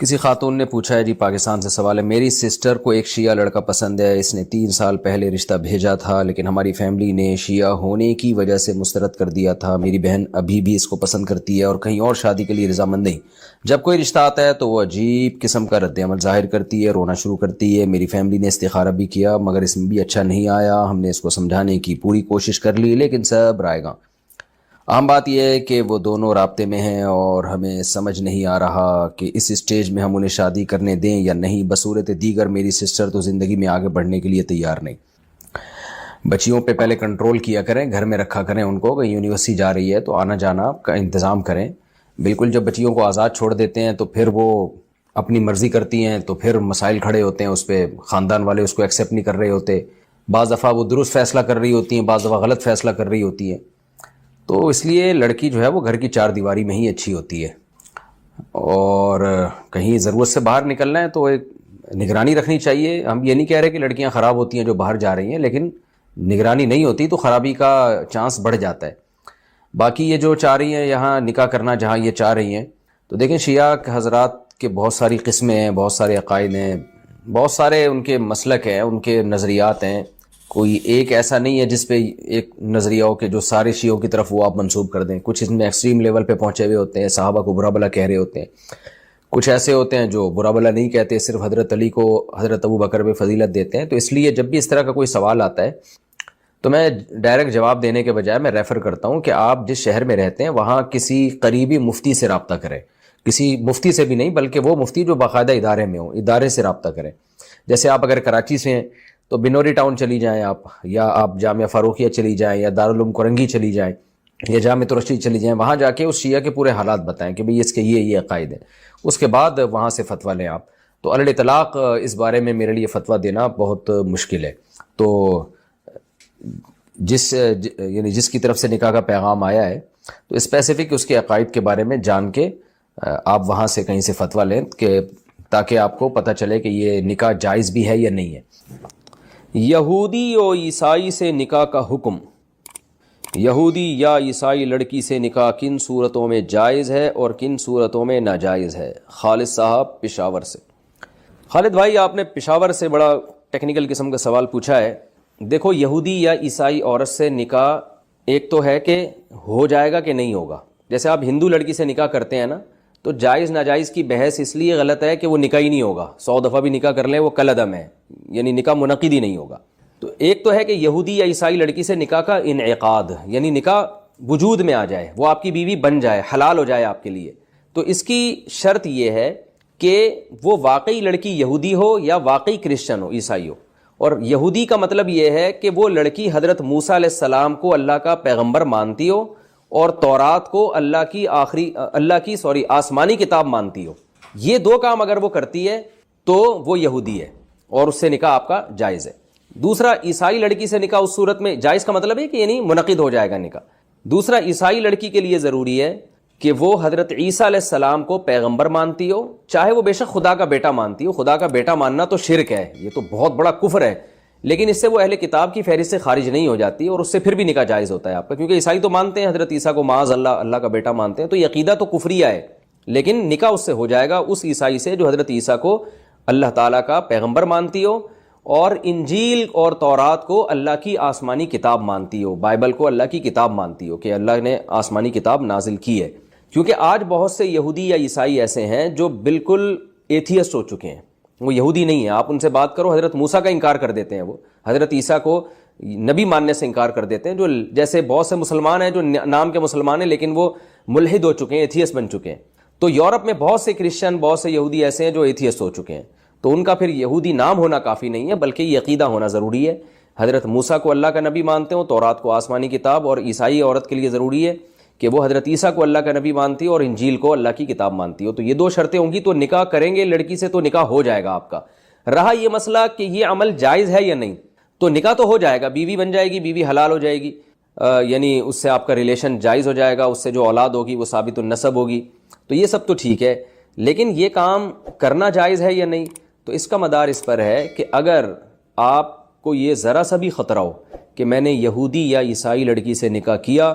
کسی خاتون نے پوچھا ہے جی، پاکستان سے سوال ہے، میری سسٹر کو ایک شیعہ لڑکا پسند ہے، اس نے 3 سال پہلے رشتہ بھیجا تھا لیکن ہماری فیملی نے شیعہ ہونے کی وجہ سے مسترد کر دیا تھا۔ میری بہن ابھی بھی اس کو پسند کرتی ہے اور کہیں اور شادی کے لیے رضامند نہیں۔ جب کوئی رشتہ آتا ہے تو وہ عجیب قسم کا رد عمل ظاہر کرتی ہے، رونا شروع کرتی ہے۔ میری فیملی نے استخارہ بھی کیا مگر اس میں بھی اچھا نہیں آیا۔ ہم نے اس کو سمجھانے کی پوری کوشش کر لی لیکن سب رائے گاں۔ عام بات یہ ہے کہ وہ دونوں رابطے میں ہیں اور ہمیں سمجھ نہیں آ رہا کہ اس اسٹیج میں ہم انہیں شادی کرنے دیں یا نہیں۔ بصورت دیگر میری سسٹر تو زندگی میں آگے بڑھنے کے لیے تیار نہیں۔ بچیوں پہ پہلے کنٹرول کیا کریں، گھر میں رکھا کریں ان کو۔ کہیں یونیورسٹی جا رہی ہے تو آنا جانا کا انتظام کریں۔ بالکل جب بچیوں کو آزاد چھوڑ دیتے ہیں تو پھر وہ اپنی مرضی کرتی ہیں تو پھر مسائل کھڑے ہوتے ہیں، اس پہ خاندان والے اس کو ایکسیپٹ نہیں کر رہے ہوتے۔ بعض دفعہ وہ درست فیصلہ کر رہی ہوتی ہیں، بعض دفعہ غلط فیصلہ کر رہی ہوتی ہیں۔ تو اس لیے لڑکی جو ہے وہ گھر کی 4 دیواری میں ہی اچھی ہوتی ہے، اور کہیں ضرورت سے باہر نکلنا ہے تو ایک نگرانی رکھنی چاہیے۔ ہم یہ نہیں کہہ رہے کہ لڑکیاں خراب ہوتی ہیں جو باہر جا رہی ہیں، لیکن نگرانی نہیں ہوتی تو خرابی کا چانس بڑھ جاتا ہے۔ باقی یہ جو چاہ رہی ہیں یہاں نکاح کرنا جہاں یہ چاہ رہی ہیں، تو دیکھیں شیعہ حضرات کے بہت ساری قسمیں ہیں، بہت سارے عقائد ہیں، بہت سارے ان کے مسلک ہیں، ان کے نظریات ہیں۔ کوئی ایک ایسا نہیں ہے جس پہ ایک نظریہ ہو کہ جو سارے شیعوں کی طرف وہ آپ منسوب کر دیں۔ کچھ اس میں ایکسٹریم لیول پہ پہنچے ہوئے ہوتے ہیں، صحابہ کو برا بلا کہہ رہے ہوتے ہیں۔ کچھ ایسے ہوتے ہیں جو برا بلا نہیں کہتے، صرف حضرت علی کو حضرت ابو بکر پہ فضیلت دیتے ہیں۔ تو اس لیے جب بھی اس طرح کا کوئی سوال آتا ہے تو میں ڈائریکٹ جواب دینے کے بجائے میں ریفر کرتا ہوں کہ آپ جس شہر میں رہتے ہیں وہاں کسی قریبی مفتی سے رابطہ کریں۔ کسی مفتی سے بھی نہیں بلکہ وہ مفتی جو باقاعدہ ادارے میں ہوں، ادارے سے رابطہ کریں۔ جیسے آپ اگر کراچی سے ہیں تو بنوری ٹاؤن چلی جائیں آپ، یا آپ جامعہ فاروقیہ چلی جائیں، یا دارالعلوم کرنگی چلی جائیں، یا جامعہ رشید چلی جائیں۔ وہاں جا کے اس شیعہ کے پورے حالات بتائیں کہ بھئی اس کے یہ عقائد ہیں۔ اس کے بعد وہاں سے فتویٰ لیں آپ۔ تو علی اطلاق اس بارے میں میرے لیے فتویٰ دینا بہت مشکل ہے۔ تو جس کی طرف سے نکاح کا پیغام آیا ہے تو اسپیسیفک اس کے عقائد کے بارے میں جان کے آپ وہاں سے کہیں سے فتویٰ لیں کہ تاکہ آپ کو پتہ چلے کہ یہ نکاح جائز بھی ہے یا نہیں ہے۔ یہودی و عیسائی سے نکاح کا حکم۔ یہودی یا عیسائی لڑکی سے نکاح کن صورتوں میں جائز ہے اور کن صورتوں میں ناجائز ہے؟ خالد صاحب پشاور سے۔ خالد بھائی، آپ نے پشاور سے بڑا ٹیکنیکل قسم کا سوال پوچھا ہے۔ دیکھو، یہودی یا عیسائی عورت سے نکاح ایک تو ہے کہ ہو جائے گا کہ نہیں ہوگا۔ جیسے آپ ہندو لڑکی سے نکاح کرتے ہیں نا، تو جائز ناجائز کی بحث اس لیے غلط ہے کہ وہ نکاح ہی نہیں ہوگا۔ 100 دفعہ بھی نکاح کر لیں وہ کل عدم ہے، یعنی نکاح منعقد ہی نہیں ہوگا۔ تو ایک تو ہے کہ یہودی یا عیسائی لڑکی سے نکاح کا انعقاد، یعنی نکاح وجود میں آ جائے، وہ آپ کی بیوی بن جائے، حلال ہو جائے آپ کے لیے۔ تو اس کی شرط یہ ہے کہ وہ واقعی لڑکی یہودی ہو یا واقعی کرسچن ہو، عیسائی ہو۔ اور یہودی کا مطلب یہ ہے کہ وہ لڑکی حضرت موسیٰ علیہ السلام کو اللہ کا پیغمبر مانتی ہو اور تورات کو اللہ کی آسمانی کتاب مانتی ہو۔ یہ 2 کام اگر وہ کرتی ہے تو وہ یہودی ہے اور اس سے نکاح آپ کا جائز ہے۔ دوسرا، عیسائی لڑکی سے نکاح اس صورت میں جائز کا مطلب ہے کہ یعنی منعقد ہو جائے گا نکاح۔ دوسرا، عیسائی لڑکی کے لیے ضروری ہے کہ وہ حضرت عیسیٰ علیہ السلام کو پیغمبر مانتی ہو، چاہے وہ بے شک خدا کا بیٹا مانتی ہو۔ خدا کا بیٹا ماننا تو شرک ہے، یہ تو بہت بڑا کفر ہے، لیکن اس سے وہ اہل کتاب کی فہرست سے خارج نہیں ہو جاتی اور اس سے پھر بھی نکاح جائز ہوتا ہے آپ کا، کیونکہ عیسائی تو مانتے ہیں حضرت عیسیٰ کو معاذ اللہ کا بیٹا مانتے ہیں، تو یہ عقیدہ تو کفریہ ہے، لیکن نکاح اس سے ہو جائے گا، اس عیسائی سے جو حضرت عیسیٰ کو اللہ تعالیٰ کا پیغمبر مانتی ہو اور انجیل اور تورات کو اللہ کی آسمانی کتاب مانتی ہو، بائبل کو اللہ کی کتاب مانتی ہو کہ اللہ نے آسمانی کتاب نازل کی ہے۔ کیونکہ آج بہت سے یہودی یا عیسائی ایسے ہیں جو بالکل ایتھیسٹ ہو چکے ہیں، وہ یہودی نہیں ہیں۔ آپ ان سے بات کرو، حضرت موسیٰ کا انکار کر دیتے ہیں، وہ حضرت عیسیٰ کو نبی ماننے سے انکار کر دیتے ہیں۔ جو جیسے بہت سے مسلمان ہیں جو نام کے مسلمان ہیں لیکن وہ ملحد ہو چکے ہیں، ایتھیسٹ بن چکے ہیں۔ تو یورپ میں بہت سے کرسچن، بہت سے یہودی ایسے ہیں جو ایتھیسٹ ہو چکے ہیں، تو ان کا پھر یہودی نام ہونا کافی نہیں ہے بلکہ یہ عقیدہ ہونا ضروری ہے۔ حضرت موسیٰ کو اللہ کا نبی مانتے ہو، تورات کو آسمانی کتاب، اور عیسائی عورت کے لیے ضروری ہے کہ وہ حضرت عیسیٰ کو اللہ کا نبی مانتی ہو اور انجیل کو اللہ کی کتاب مانتی ہو۔ تو یہ 2 شرطیں ہوں گی تو نکاح کریں گے لڑکی سے تو نکاح ہو جائے گا آپ کا۔ رہا یہ مسئلہ کہ یہ عمل جائز ہے یا نہیں، تو نکاح تو ہو جائے گا، بیوی بن جائے گی، بیوی حلال ہو جائے گی، یعنی اس سے آپ کا ریلیشن جائز ہو جائے گا، اس سے جو اولاد ہوگی وہ ثابت النسب ہوگی، تو یہ سب تو ٹھیک ہے۔ لیکن یہ کام کرنا جائز ہے یا نہیں، تو اس کا مدار اس پر ہے کہ اگر آپ کو یہ ذرا سا بھی خطرہ ہو کہ میں نے یہودی یا عیسائی لڑکی سے نکاح کیا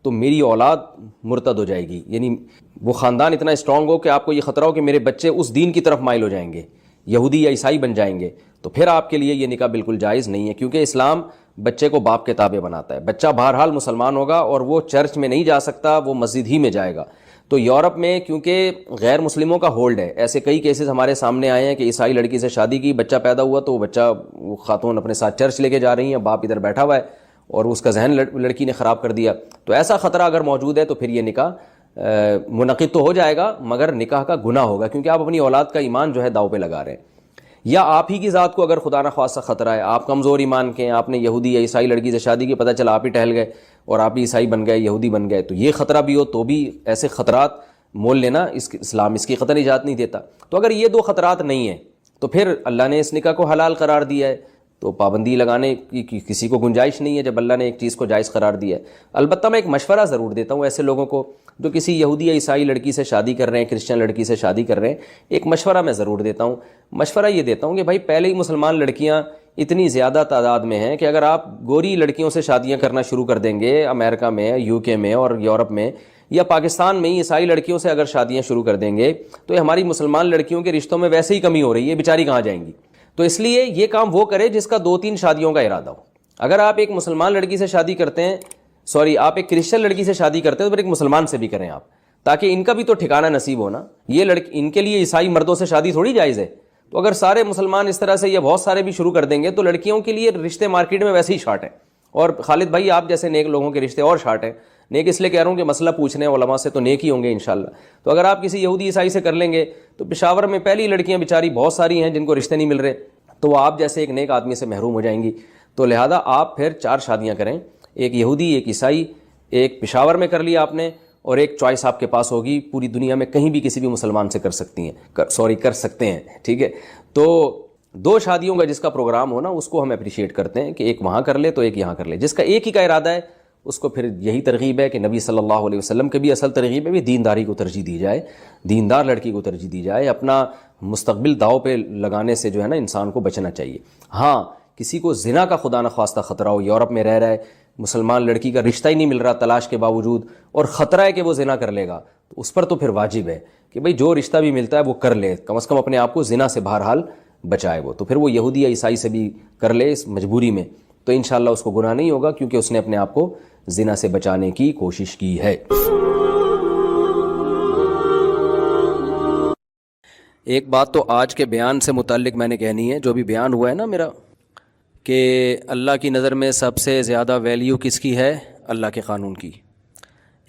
تو میری اولاد مرتد ہو جائے گی، یعنی وہ خاندان اتنا اسٹرانگ ہو کہ آپ کو یہ خطرہ ہو کہ میرے بچے اس دین کی طرف مائل ہو جائیں گے، یہودی یا عیسائی بن جائیں گے، تو پھر آپ کے لیے یہ نکاح بالکل جائز نہیں ہے، کیونکہ اسلام بچے کو باپ کے تابع بناتا ہے۔ بچہ بہرحال مسلمان ہوگا اور وہ چرچ میں نہیں جا سکتا، وہ مسجد ہی میں جائے گا۔ تو یورپ میں کیونکہ غیر مسلموں کا ہولڈ ہے، ایسے کئی کیسز ہمارے سامنے آئے ہیں کہ عیسائی لڑکی سے شادی کی، بچہ پیدا ہوا تو وہ خاتون اپنے ساتھ چرچ لے کے جا رہی ہیں، باپ ادھر بیٹھا ہوا ہے اور اس کا ذہن لڑکی نے خراب کر دیا۔ تو ایسا خطرہ اگر موجود ہے تو پھر یہ نکاح منعقد تو ہو جائے گا، مگر نکاح کا گناہ ہوگا، کیونکہ آپ اپنی اولاد کا ایمان جو ہے داؤ پہ لگا رہے ہیں۔ یا آپ ہی کی ذات کو اگر خدا نخواستہ خطرہ ہے، آپ کمزور ایمان کے ہیں، آپ نے یہودی یا عیسائی لڑکی سے شادی کی، پتہ چلا آپ ہی ٹہل گئے اور آپ ہی عیسائی بن گئے، یہودی بن گئے، تو یہ خطرہ بھی ہو تو بھی ایسے خطرات مول لینا اسلام اس کی قطعی نجات نہیں دیتا۔ تو اگر یہ دو خطرات نہیں ہیں تو پھر اللہ نے اس نکاح کو حلال قرار دیا ہے، تو پابندی لگانے کی کسی کو گنجائش نہیں ہے جب اللہ نے ایک چیز کو جائز قرار دیا ہے۔ البتہ میں ایک مشورہ ضرور دیتا ہوں ایسے لوگوں کو جو کسی یہودی یا عیسائی لڑکی سے شادی کر رہے ہیں، کرسچن لڑکی سے شادی کر رہے ہیں، ایک مشورہ میں ضرور دیتا ہوں۔ مشورہ یہ دیتا ہوں کہ بھائی پہلے ہی مسلمان لڑکیاں اتنی زیادہ تعداد میں ہیں کہ اگر آپ گوری لڑکیوں سے شادیاں کرنا شروع کر دیں گے امریکہ میں، یو کے میں اور یورپ میں، یا پاکستان میں ہی عیسائی لڑکیوں سے اگر شادیاں شروع کر دیں گے تو یہ ہماری مسلمان لڑکیوں کے رشتوں میں ویسے ہی کمی ہو رہی ہے، بیچاری کہاں جائیں گی؟ تو اس لیے یہ کام وہ کرے جس کا 2-3 شادیوں کا ارادہ ہو۔ اگر آپ ایک مسلمان لڑکی سے شادی کرتے ہیں، آپ ایک کرسچن لڑکی سے شادی کرتے ہیں تو پھر ایک مسلمان سے بھی کریں آپ، تاکہ ان کا بھی تو ٹھکانہ نصیب ہونا۔ یہ ان کے لیے عیسائی مردوں سے شادی تھوڑی جائز ہے، تو اگر سارے مسلمان اس طرح سے یا بہت سارے بھی شروع کر دیں گے تو لڑکیوں کے لیے رشتے مارکیٹ میں ویسے ہی شارٹ ہیں، اور خالد بھائی آپ جیسے نیک لوگوں کے رشتے اور شارٹ ہیں۔ نیک اس لیے کہہ رہا ہوں کہ مسئلہ پوچھنے علماء سے تو نیک ہی ہوں گے انشاءاللہ۔ تو اگر آپ کسی یہودی عیسائی سے کر لیں گے تو پشاور میں پہلی لڑکیاں بیچاری بہت ساری ہیں جن کو رشتے نہیں مل رہے، تو وہ آپ جیسے ایک نیک آدمی سے محروم ہو جائیں گی۔ تو لہذا آپ پھر 4 شادیاں کریں، ایک یہودی، ایک عیسائی، ایک پشاور میں کر لیا آپ نے، اور ایک چوائس آپ کے پاس ہوگی پوری دنیا میں کہیں بھی کسی بھی مسلمان سے کر سکتے ہیں، ٹھیک ہے؟ تو 2 شادیوں کا جس کا پروگرام ہونا اس کو ہم اپریشیٹ کرتے ہیں کہ ایک وہاں کر لے تو ایک یہاں کر لے۔ جس کا ایک ہی کا ارادہ ہے اس کو پھر یہی ترغیب ہے کہ نبی صلی اللہ علیہ وسلم کے بھی اصل ترغیب ہے بھی دینداری کو ترجیح دی جائے، دیندار لڑکی کو ترجیح دی جائے، اپنا مستقبل داؤ پہ لگانے سے جو ہے نا انسان کو بچنا چاہیے۔ ہاں کسی کو زنا کا خدا نخواستہ خطرہ ہو، یورپ میں رہ رہا ہے، مسلمان لڑکی کا رشتہ ہی نہیں مل رہا تلاش کے باوجود، اور خطرہ ہے کہ وہ زنا کر لے گا، تو اس پر تو پھر واجب ہے کہ بھئی جو رشتہ بھی ملتا ہے وہ کر لے، کم از کم اپنے آپ کو زنا سے بہرحال بچائے وہ۔ تو پھر وہ یہودی یا عیسائی سے بھی کر لے اس مجبوری میں، تو انشاءاللہ اس کو گناہ نہیں ہوگا، کیونکہ اس نے اپنے آپ کو زنا سے بچانے کی کوشش کی ہے۔ ایک بات تو آج کے بیان سے متعلق میں نے کہنی ہے، جو بھی بیان ہوا ہے نا میرا، کہ اللہ کی نظر میں سب سے زیادہ ویلیو کس کی ہے؟ اللہ کے قانون کی۔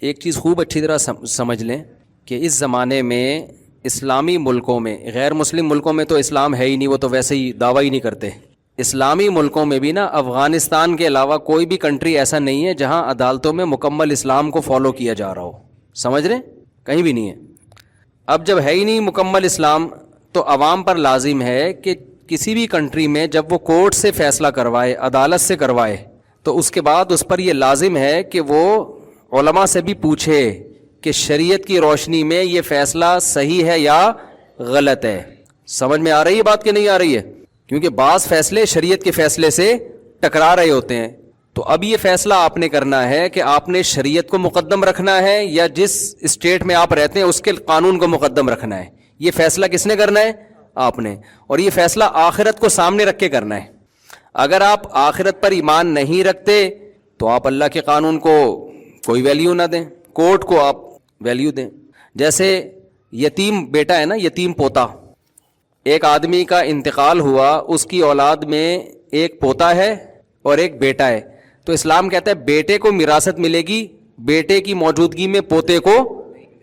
ایک چیز خوب اچھی طرح سمجھ لیں کہ اس زمانے میں اسلامی ملکوں میں، غیر مسلم ملکوں میں تو اسلام ہے ہی نہیں، وہ تو ویسے ہی دعویٰ ہی نہیں کرتے۔ اسلامی ملکوں میں بھی نا، افغانستان کے علاوہ کوئی بھی کنٹری ایسا نہیں ہے جہاں عدالتوں میں مکمل اسلام کو فالو کیا جا رہا ہو، سمجھ رہے؟ کہیں بھی نہیں ہے۔ اب جب ہے ہی نہیں مکمل اسلام تو عوام پر لازم ہے کہ کسی بھی کنٹری میں جب وہ کورٹ سے فیصلہ کروائے، عدالت سے کروائے، تو اس کے بعد اس پر یہ لازم ہے کہ وہ علماء سے بھی پوچھے کہ شریعت کی روشنی میں یہ فیصلہ صحیح ہے یا غلط ہے۔ سمجھ میں آ رہی ہے بات کہ نہیں آ رہی ہے؟ کیونکہ بعض فیصلے شریعت کے فیصلے سے ٹکرا رہے ہوتے ہیں، تو اب یہ فیصلہ آپ نے کرنا ہے کہ آپ نے شریعت کو مقدم رکھنا ہے یا جس اسٹیٹ میں آپ رہتے ہیں اس کے قانون کو مقدم رکھنا ہے۔ یہ فیصلہ کس نے کرنا ہے؟ آپ نے، اور یہ فیصلہ آخرت کو سامنے رکھ کے کرنا ہے۔ اگر آپ آخرت پر ایمان نہیں رکھتے تو آپ اللہ کے قانون کو کوئی ویلیو نہ دیں، کورٹ کو آپ ویلیو دیں۔ جیسے یتیم بیٹا ہے نا، یتیم پوتا، ایک آدمی کا انتقال ہوا، اس کی اولاد میں ایک پوتا ہے اور ایک بیٹا ہے، تو اسلام کہتا ہے بیٹے کو میراثت ملے گی، بیٹے کی موجودگی میں پوتے کو،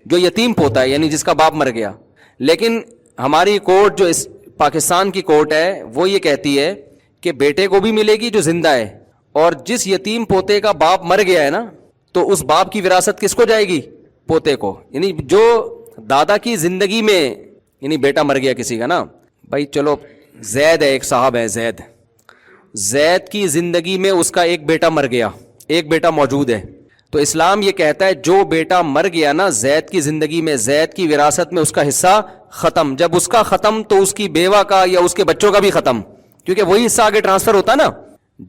جو یتیم پوتا ہے یعنی جس کا باپ مر گیا۔ لیکن ہماری کورٹ، جو اس پاکستان کی کورٹ ہے، وہ یہ کہتی ہے کہ بیٹے کو بھی ملے گی جو زندہ ہے، اور جس یتیم پوتے کا باپ مر گیا ہے نا، تو اس باپ کی وراثت کس کو جائے گی؟ پوتے کو۔ یعنی جو دادا کی زندگی میں، یعنی بیٹا مر گیا کسی کا نا، بھائی چلو زید ہے، ایک صاحب ہے زید کی زندگی میں اس کا ایک بیٹا مر گیا، ایک بیٹا موجود ہے، تو اسلام یہ کہتا ہے جو بیٹا مر گیا نا زید کی زندگی میں، زید کی وراثت میں اس کا حصہ ختم۔ جب اس کا ختم تو اس کی بیوہ کا یا اس کے بچوں کا بھی ختم، کیونکہ وہی حصہ آگے ٹرانسفر ہوتا نا۔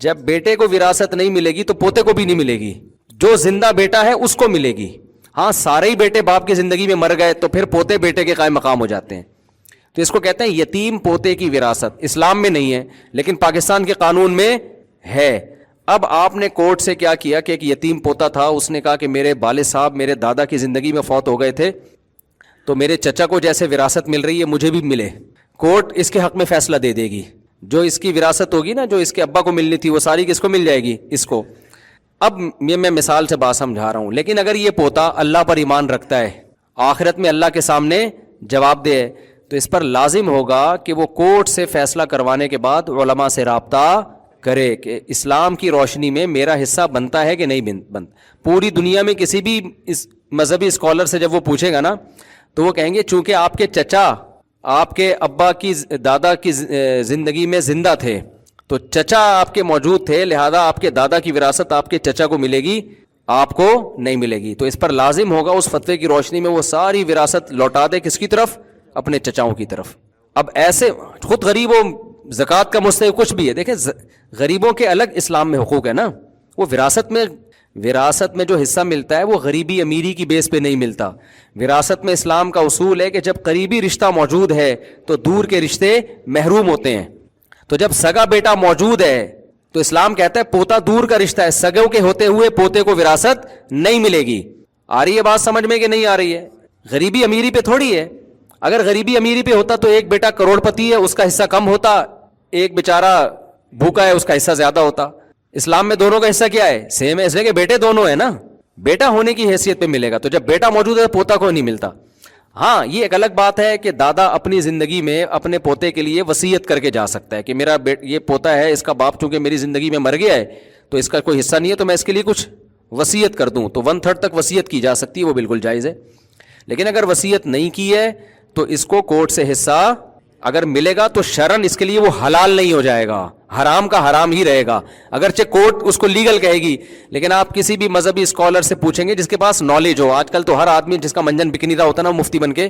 جب بیٹے کو وراثت نہیں ملے گی تو پوتے کو بھی نہیں ملے گی، جو زندہ بیٹا ہے اس کو ملے گی. ہاں سارے ہی بیٹے باپ کی زندگی میں مر گئے تو پھر پوتے بیٹے کے قائم مقام ہو جاتے ہیں. تو اس کو کہتے ہیں یتیم پوتے کی وراثت. اسلام میں نہیں ہے لیکن پاکستان کے قانون میں ہے. اب آپ نے کورٹ سے کیا کیا کہ ایک یتیم پوتا تھا, اس نے کہا کہ میرے والد صاحب میرے دادا کی زندگی میں فوت ہو گئے تھے تو میرے چچا کو جیسے وراثت مل رہی ہے مجھے بھی ملے. کورٹ اس کے حق میں فیصلہ دے دے گی. جو اس کی وراثت ہوگی نا, جو اس کے ابا کو ملنی تھی, وہ ساری کس کو مل جائے گی, اس کو. اب یہ میں مثال سے بات سمجھا رہا ہوں. لیکن اگر یہ پوتا اللہ پر ایمان رکھتا ہے, آخرت میں اللہ کے سامنے جواب دے, تو اس پر لازم ہوگا کہ وہ کورٹ سے فیصلہ کروانے کے بعد علماء سے رابطہ کرے کہ اسلام کی روشنی میں میرا حصہ بنتا ہے کہ نہیں بنتا. پوری دنیا میں کسی بھی اس مذہبی اسکالر سے جب وہ پوچھے گا نا تو وہ کہیں گے چونکہ آپ کے چچا آپ کے ابا کی دادا کی زندگی میں زندہ تھے تو چچا آپ کے موجود تھے, لہذا آپ کے دادا کی وراثت آپ کے چچا کو ملے گی, آپ کو نہیں ملے گی. تو اس پر لازم ہوگا اس فتوے کی روشنی میں وہ ساری وراثت لوٹا دے کس کی طرف, اپنے چچاؤں کی طرف. اب ایسے خود غریب و زکوٰۃ کا مستحق کچھ بھی ہے, دیکھیں غریبوں کے الگ اسلام میں حقوق ہے نا. وہ وراثت میں جو حصہ ملتا ہے وہ غریبی امیری کی بیس پہ نہیں ملتا. وراثت میں اسلام کا اصول ہے کہ جب قریبی رشتہ موجود ہے تو دور کے رشتے محروم ہوتے ہیں. تو جب سگا بیٹا موجود ہے تو اسلام کہتا ہے پوتا دور کا رشتہ ہے, سگوں کے ہوتے ہوئے پوتے کو وراثت نہیں ملے گی. آ رہی ہے بات سمجھ میں کہ نہیں آ رہی ہے؟ غریبی امیری پہ تھوڑی ہے. اگر غریبی امیری پہ ہوتا تو ایک بیٹا کروڑ پتی ہے اس کا حصہ کم ہوتا, ایک بیچارہ بھوکا ہے اس کا حصہ زیادہ ہوتا. اسلام میں دونوں کا حصہ کیا ہے, سیم ہے, اس لیے کہ بیٹے دونوں ہیں نا, بیٹا ہونے کی حیثیت پہ ملے گا. تو جب بیٹا موجود ہے پوتا کو نہیں ملتا. ہاں یہ ایک الگ بات ہے کہ دادا اپنی زندگی میں اپنے پوتے کے لیے وصیت کر کے جا سکتا ہے کہ میرا یہ پوتا ہے, اس کا باپ چونکہ میری زندگی میں مر گیا ہے تو اس کا کوئی حصہ نہیں ہے تو میں اس کے لیے کچھ وصیت کر دوں, تو 1/3 تک وصیت کی جا سکتی ہے, وہ بالکل جائز ہے. لیکن اگر وصیت نہیں کی ہے تو اس کو کورٹ سے حصہ اگر ملے گا تو شرعن اس کے لیے وہ حلال نہیں ہو جائے گا, حرام کا حرام ہی رہے گا. اگرچہ کورٹ اس کو لیگل کہے گی, لیکن آپ کسی بھی مذہبی اسکالر سے پوچھیں گے جس کے پاس نالج ہو, آج کل تو ہر آدمی جس کا منجن بک نہیں رہا ہوتا نا مفتی بن کے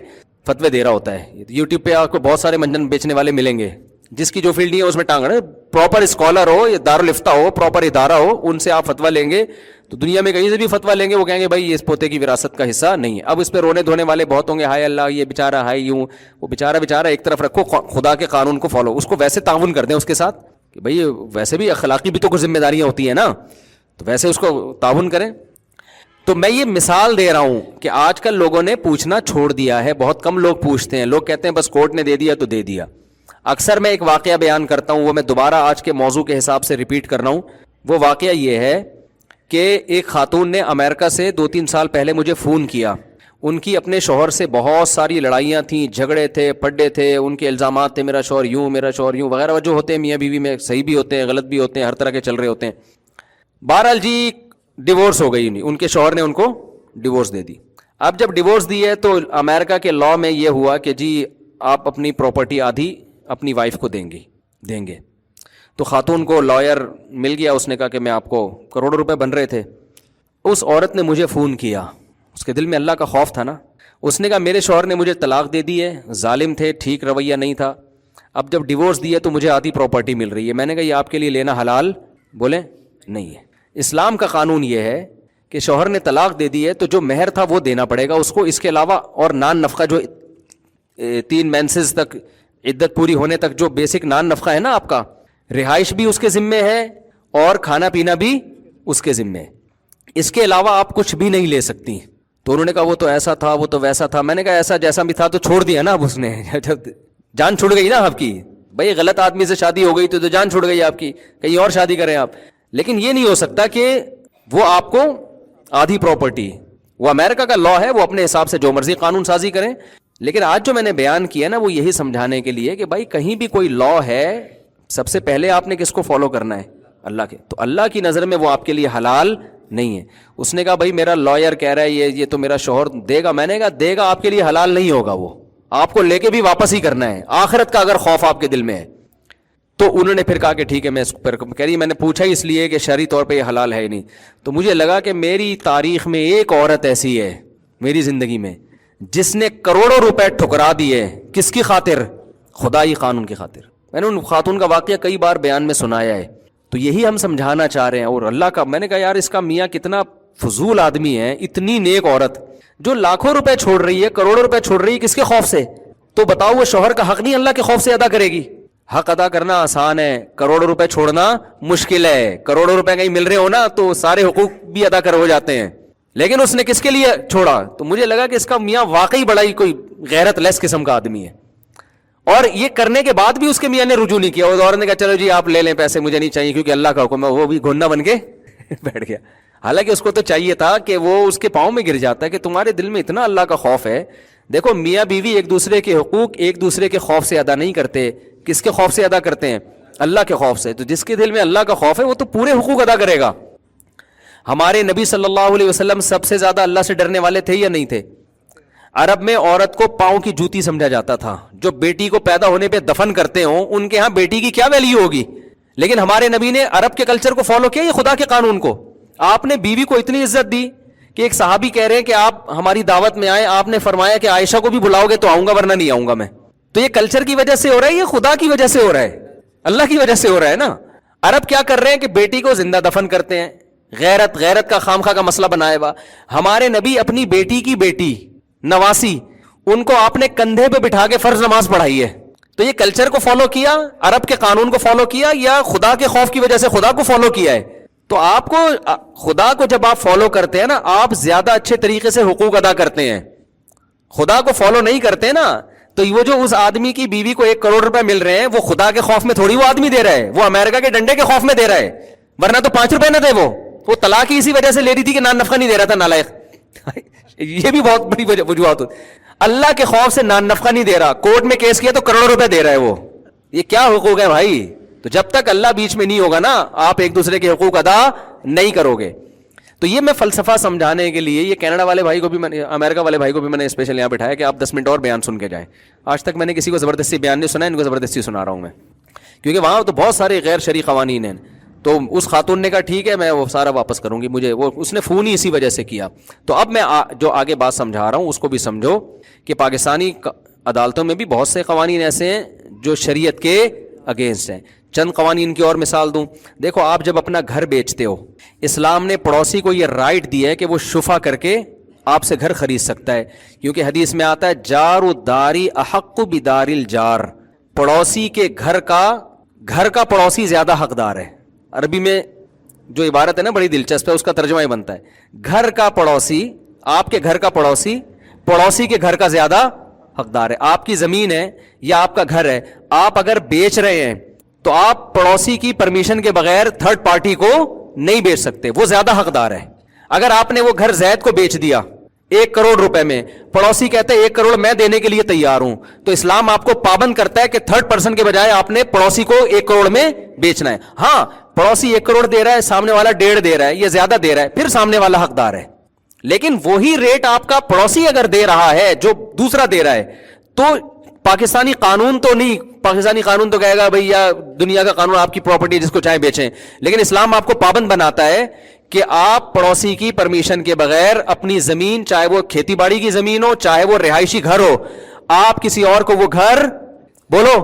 فتوے دے رہا ہوتا ہے. یوٹیوب پہ آپ کو بہت سارے منجن بیچنے والے ملیں گے, جس کی جو فیلڈ نہیں ہے اس میں ٹانگ رہے. پراپر اسکالر ہو, یا دارالفتہ ہو, پراپر ادارہ ہو, ان سے آپ فتویٰ لیں گے تو دنیا میں کہیں سے بھی فتویٰ لیں گے, وہ کہیں گے بھائی یہ اس پوتے کی وراثت کا حصہ نہیں ہے. اب اس پہ رونے دھونے والے بہت ہوں گے, ہائے اللہ یہ بیچارہ, ہائے یوں. وہ بیچارہ ایک طرف رکھو, خدا کے قانون کو فالو, اس کو ویسے تعاون کر دیں اس کے ساتھ کہ بھائی ویسے بھی اخلاقی بھی تو کچھ ذمہ داریاں ہوتی ہیں نا, تو ویسے اس کو تعاون کریں. تو میں یہ مثال دے رہا ہوں کہ آج کل لوگوں نے پوچھنا چھوڑ دیا ہے, بہت کم لوگ پوچھتے ہیں. لوگ کہتے ہیں بس کورٹ نے دے دیا تو دے دیا. اکثر میں ایک واقعہ بیان کرتا ہوں, وہ میں دوبارہ آج کے موضوع کے حساب سے ریپیٹ کر رہا ہوں. وہ واقعہ یہ ہے کہ ایک خاتون نے امریکہ سے 2-3 سال پہلے مجھے فون کیا. ان کی اپنے شوہر سے بہت ساری لڑائیاں تھیں, جھگڑے تھے, پڈے تھے, ان کے الزامات تھے میرا شوہر یوں, میرا شوہر یوں وغیرہ, جو ہوتے ہیں میاں بیوی میں, صحیح بھی ہوتے ہیں غلط بھی ہوتے ہیں, ہر طرح کے چل رہے ہوتے ہیں. بہرحال جی ڈیورس ہو گئی, ان کے شوہر نے ان کو ڈیورس دے دی. اب جب ڈیورس دی ہے تو امریکہ کے لاء میں یہ ہوا کہ جی آپ اپنی پراپرٹی آدھی اپنی وائف کو دیں گے. تو خاتون کو لائر مل گیا, اس نے کہا کہ میں آپ کو کروڑوں روپے بن رہے تھے. اس عورت نے مجھے فون کیا, اس کے دل میں اللہ کا خوف تھا نا. اس نے کہا میرے شوہر نے مجھے طلاق دے دی ہے, ظالم تھے, ٹھیک رویہ نہیں تھا, اب جب ڈیورس دی ہے تو مجھے آدھی پراپرٹی مل رہی ہے. میں نے کہا یہ آپ کے لیے لینا حلال بولے نہیں ہے. اسلام کا قانون یہ ہے کہ شوہر نے طلاق دے دی ہے تو جو مہر تھا وہ دینا پڑے گا اس کو, اس کے علاوہ اور نان نفقہ جو 3 مینسز تک عدت پوری ہونے تک جو بیسک نان نفقہ ہے نا آپ کا, رہائش بھی اس کے ذمے ہے اور کھانا پینا بھی اس کے ذمے ہے, اس کے علاوہ آپ کچھ بھی نہیں لے سکتی. تو انہوں نے کہا وہ تو ایسا تھا, وہ تو ویسا تھا. میں نے کہا ایسا جیسا بھی تھا تو چھوڑ دیا نا اب اس نے, جان چھوڑ گئی نا آپ کی. بھائی غلط آدمی سے شادی ہو گئی تو جان چھوڑ گئی آپ کی, کہیں اور شادی کریں آپ. لیکن یہ نہیں ہو سکتا کہ وہ آپ کو آدھی پراپرٹی, وہ امریکہ کا لاء ہے, وہ اپنے حساب سے جو مرضی قانون سازی کریں. لیکن آج جو میں نے بیان کیا نا وہ یہی سمجھانے کے لیے کہ بھائی کہیں بھی کوئی لاء ہے, سب سے پہلے آپ نے کس کو فالو کرنا ہے, اللہ کے. تو اللہ کی نظر میں وہ آپ کے لیے حلال نہیں ہے. اس نے کہا بھائی میرا لائر کہہ رہا ہے یہ تو میرا شوہر دے گا. میں نے کہا دے گا, آپ کے لیے حلال نہیں ہوگا, وہ آپ کو لے کے بھی واپس ہی کرنا ہے. آخرت کا اگر خوف آپ کے دل میں ہے تو انہوں نے پھر کہا کہ ٹھیک ہے. میں کہہ رہی میں نے پوچھا اس لیے کہ شرعی طور پہ یہ حلال ہے ہی نہیں. تو مجھے لگا کہ میری تاریخ میں ایک عورت ایسی ہے میری زندگی میں جس نے کروڑوں روپے ٹھکرا دیے. کس کی خاطر؟ خدائی قانون کی خاطر. میں نے ان خاتون کا واقعہ کئی بار بیان میں سنایا ہے. تو یہی ہم سمجھانا چاہ رہے ہیں. اور اللہ کا, میں نے کہا یار اس کا میاں کتنا فضول آدمی ہے. اتنی نیک عورت جو لاکھوں روپے چھوڑ رہی ہے, کروڑوں روپے چھوڑ رہی ہے, کس کے خوف سے؟ تو بتاؤ وہ شوہر کا حق نہیں اللہ کے خوف سے ادا کرے گی؟ حق ادا کرنا آسان ہے, کروڑوں روپے چھوڑنا مشکل ہے. کروڑوں روپے کہیں مل رہے ہو نا تو سارے حقوق بھی ادا کر ہو جاتے ہیں. لیکن اس نے کس کے لیے چھوڑا؟ تو مجھے لگا کہ اس کا میاں واقعی بڑا ہی کوئی غیرت لیس قسم کا آدمی ہے. اور یہ کرنے کے بعد بھی اس کے میاں نے رجوع نہیں کیا. اس عورت نے کہا چلو جی آپ لے لیں پیسے, مجھے نہیں چاہیے کیونکہ اللہ کا حکم ہے. وہ بھی گھننا بن کے بیٹھ گیا. حالانکہ اس کو تو چاہیے تھا کہ وہ اس کے پاؤں میں گر جاتا ہے کہ تمہارے دل میں اتنا اللہ کا خوف ہے. دیکھو میاں بیوی ایک دوسرے کے حقوق ایک دوسرے کے خوف سے ادا نہیں کرتے. کس کے خوف سے ادا کرتے ہیں؟ اللہ کے خوف سے. تو جس کے دل میں اللہ کا خوف ہے وہ تو پورے حقوق ادا کرے گا. ہمارے نبی صلی اللہ علیہ وسلم سب سے زیادہ اللہ سے ڈرنے والے تھے یا نہیں تھے؟ عرب میں عورت کو پاؤں کی جوتی سمجھا جاتا تھا. جو بیٹی کو پیدا ہونے پہ دفن کرتے ہوں ان کے ہاں بیٹی کی کیا ویلیو ہوگی. لیکن ہمارے نبی نے عرب کے کلچر کو فالو کیا, یہ خدا کے قانون کو. آپ نے بیوی کو اتنی عزت دی کہ ایک صحابی کہہ رہے ہیں کہ آپ ہماری دعوت میں آئے, آپ نے فرمایا کہ عائشہ کو بھی بلاؤ گے تو آؤں گا ورنہ نہیں آؤں گا میں. تو یہ کلچر کی وجہ سے ہو رہا ہے, یہ خدا کی وجہ سے ہو رہا ہے, اللہ کی وجہ سے ہو رہا ہے نا. عرب کیا کر رہے ہیں کہ بیٹی کو زندہ دفن کرتے ہیں. غیرت کا خامخواہ کا مسئلہ بنایا ہوا. ہمارے نبی اپنی بیٹی کی بیٹی نواسی ان کو آپ نے کندھے پہ بٹھا کے فرض نماز پڑھائی ہے. تو یہ کلچر کو فالو کیا, عرب کے قانون کو فالو کیا, یا خدا کے خوف کی وجہ سے خدا کو فالو کیا ہے؟ تو آپ کو خدا کو جب آپ فالو کرتے ہیں نا, آپ زیادہ اچھے طریقے سے حقوق ادا کرتے ہیں. خدا کو فالو نہیں کرتے نا تو وہ جو اس آدمی کی بیوی کو 1 کروڑ روپے مل رہے ہیں وہ خدا کے خوف میں تھوڑی وہ آدمی دے رہا ہے, وہ امریکہ کے ڈنڈے کے خوف میں دے رہا ہے. ورنہ تو 5 روپے نہ دے. وہ طلاق ہی اسی وجہ سے لے رہی تھی کہ نان نفقہ نہیں دے رہا تھا نالائق. یہ بھی بہت بڑی وجوہات ہوتی. اللہ کے خوف سے نان نفقہ نہیں دے رہا, کورٹ میں کیس کیا تو کروڑوں روپے دے رہا ہے. وہ یہ کیا حقوق ہے بھائی؟ تو جب تک اللہ بیچ میں نہیں ہوگا نا آپ ایک دوسرے کے حقوق ادا نہیں کرو گے. تو یہ میں فلسفہ سمجھانے کے لیے یہ کینیڈا والے بھائی کو بھی میں نے, امریکہ والے بھائی کو بھی میں نے اسپیشل یہاں بٹھایا کہ آپ 10 منٹ اور بیان سن کے جائیں. آج تک میں نے کسی کو زبردستی بیان نہیں سنا, ان کو زبردستی سنا رہا ہوں میں, کیونکہ وہاں تو بہت سارے غیر شرعی قوانین ہیں. تو اس خاتون نے کہا ٹھیک ہے میں وہ سارا واپس کروں گی, مجھے وہ اس نے فون ہی اسی وجہ سے کیا. تو اب میں جو آگے بات سمجھا رہا ہوں اس کو بھی سمجھو کہ پاکستانی عدالتوں میں بھی بہت سے قوانین ایسے ہیں جو شریعت کے اگینسٹ ہیں. چند قوانین کی اور مثال دوں. دیکھو آپ جب اپنا گھر بیچتے ہو, اسلام نے پڑوسی کو یہ رائٹ دیا ہے کہ وہ شفا کر کے آپ سے گھر خرید سکتا ہے, کیونکہ حدیث میں آتا ہے جار الداری احق بدار الجار, پڑوسی کے گھر کا پڑوسی زیادہ حقدار ہے. عربی میں جو عبارت ہے نا بڑی دلچسپ ہے, اس کا ترجمہ یہ بنتا ہے گھر کا پڑوسی, آپ کے گھر کا پڑوسی پڑوسی کے گھر کا زیادہ حقدار ہے. آپ کی زمین ہے یا آپ کا گھر ہے, آپ اگر بیچ رہے ہیں تو آپ پڑوسی کی پرمیشن کے بغیر تھرڈ پارٹی کو نہیں بیچ سکتے, وہ زیادہ حقدار ہے. اگر آپ نے وہ گھر زید کو بیچ دیا 1 کروڑ روپے میں, پڑوسی کہتے ہیں 1 کروڑ میں دینے کے لیے تیار ہوں, تو اسلام آپ کو پابند کرتا ہے کہ تھرڈ پرسن کے بجائے آپ نے پڑوسی کو 1 کروڑ میں بیچنا ہے. ہاں پڑوسی 1 کروڑ دے رہا ہے, سامنے والا 1.5 دے رہا ہے, یہ زیادہ دے رہا ہے, پھر سامنے والا حقدار ہے. لیکن وہی ریٹ آپ کا پڑوسی اگر دے رہا ہے جو دوسرا دے رہا ہے, تو پاکستانی قانون تو نہیں, پاکستانی قانون تو کہے گا بھئی یا دنیا کا قانون آپ کی پراپرٹی جس کو چاہے بیچیں, لیکن اسلام آپ کو پابند بناتا ہے کہ آپ پڑوسی کی پرمیشن کے بغیر اپنی زمین, چاہے وہ کھیتی باڑی کی زمین ہو چاہے وہ رہائشی گھر ہو, آپ کسی اور کو وہ گھر بولو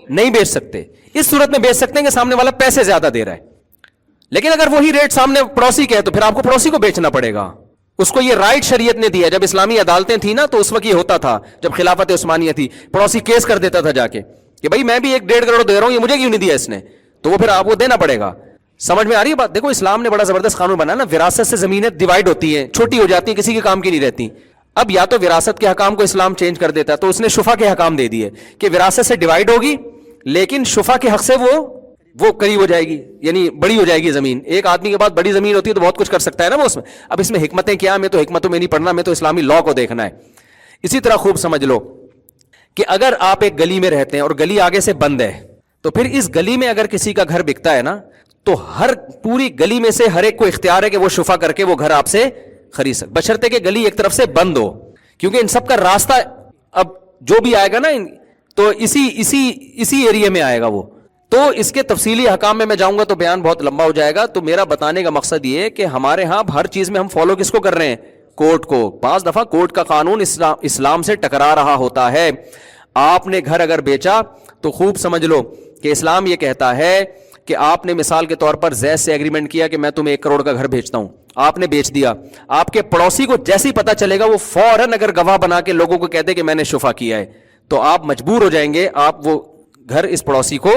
نہیں بیچ سکتے. اس صورت میں بیچ سکتے ہیں کہ سامنے والا پیسے زیادہ دے رہا ہے, لیکن اگر وہی ریٹ سامنے پڑوسی کے ہے تو پھر آپ کو پڑوسی کو بیچنا پڑے گا. اس کو یہ رائٹ شریعت نے دیا. جب اسلامی عدالتیں تھیں نا تو اس وقت یہ ہوتا تھا, جب خلافت عثمانیہ تھی, پڑوسی کیس کر دیتا تھا جا کے کہ بھائی میں بھی 1.5 کروڑ دے رہا ہوں, یہ مجھے کیوں نہیں دیا اس نے, تو وہ پھر آپ کو دینا پڑے گا. سمجھ میں آ رہی ہے بات؟ دیکھو اسلام نے بڑا زبردست قانون بنایا نا, وراثت سے زمینیں ڈیوائڈ ہوتی ہیں, چھوٹی ہو جاتی ہیں, کسی کے کام کی نہیں رہتی. اب یا تو وراثت کے حکام کو اسلام چینج کر دیتا ہے, تو اس نے شفا کے حکام دے دیے کہ وراثت سے ڈیوائڈ ہوگی لیکن شفا کے حق سے وہ قریب ہو جائے گی, یعنی بڑی ہو جائے گی زمین. ایک آدمی کے پاس بڑی زمین ہوتی ہے تو بہت کچھ کر سکتا ہے نا وہ اس میں. اب اس میں حکمتیں کیا, میں تو حکمتوں میں نہیں پڑھنا, میں تو اسلامی لاء کو دیکھنا ہے. اسی طرح خوب سمجھ لو کہ اگر آپ ایک گلی میں رہتے ہیں اور گلی آگے سے بند ہے, تو پھر اس گلی میں اگر کسی کا گھر بکتا ہے نا تو ہر پوری گلی میں سے ہر ایک کو اختیار ہے کہ وہ شفا کر کے وہ گھر آپ سے خرید سکے, بشرطے کہ گلی ایک طرف سے بند ہو, کیونکہ ان سب کا راستہ اب جو بھی آئے گا نا تو اسی ایریا میں آئے گا وہ. تو اس کے تفصیلی حکام میں جاؤں گا تو بیان بہت لمبا ہو جائے گا. تو میرا بتانے کا مقصد یہ ہے کہ ہمارے ہاں ہر چیز میں ہم فالو کس کو کر رہے ہیں؟ کورٹ کو. بعض دفعہ کورٹ کا قانون اسلام سے ٹکرا رہا ہوتا ہے. آپ نے گھر اگر بیچا تو خوب سمجھ لو کہ اسلام یہ کہتا ہے کہ آپ نے مثال کے طور پر زید سے ایگریمنٹ کیا کہ میں تمہیں 1 کروڑ کا گھر بھیجتا ہوں, آپ نے بیچ دیا, آپ کے پڑوسی کو جیسے ہی پتا چلے گا وہ فوراً اگر گواہ بنا کے لوگوں کو کہتے کہ میں نے شفا کیا ہے, تو آپ مجبور ہو جائیں گے آپ وہ گھر اس پڑوسی کو